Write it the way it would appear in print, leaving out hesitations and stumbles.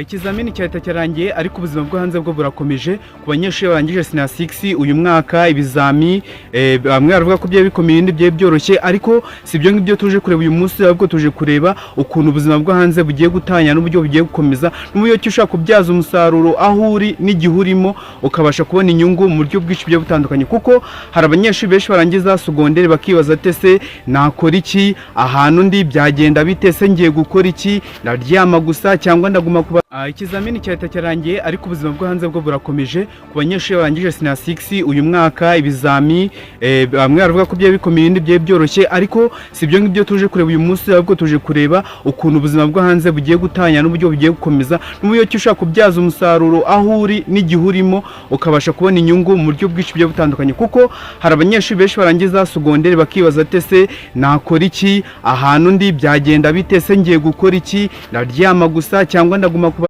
Ikizamini cya leta cyarangiye ariko ubuzima bwo hanze bwo burakomeje ku banyeshuri barangije sina 6 uyu mwaka ibizami bamwe baravuga ko bye bikomeye indi bye byoroshye ariko sibyo ngibyo tuje kureba uyu munsi ahubwo tuje kureba ukuntu ubuzima bwo hanze bugiye gutanya n'uburyo bugiye gukomeza n'uburyo ushaka kubyaza umusaruro aho uri n'igihurimo ukabasha kubona inyungu mu buryo bwinshi byo butandukanye kuko hari abanyeshuri benshi barangiza secondaire bakibaza tese nakora iki ahantu ndi byagenda bitese ngiye gukora iki ndaryama gusa cyangwa ndaguma ikizamini cya leta cyarangiye ariko ubuzima bwo hanze bwo burakomeje ku banyeshuri barangije sina 6 uyu mwaka ibizami bamwe baravuga ko bye bikomeye indi bye byoroshye ariko sibyo ngibyo tuje kureba uyu munsi ahubwo tuje kureba ukuntu ubuzima bwo hanze bugiye gutanya n'uburyo bugiye gukomeza n'uburyo ushaka kubyaza umusaruro aho uri n'igihurimo ukabasha kubona inyungu mu buryo bwinshi byo butandukanye kuko hari abanyeshuri benshi barangiza secondaire bakibaza tese nakora iki ahantu ndi byagenda bitese ngiye gukora iki ndaryama gusa cyangwa ndaguma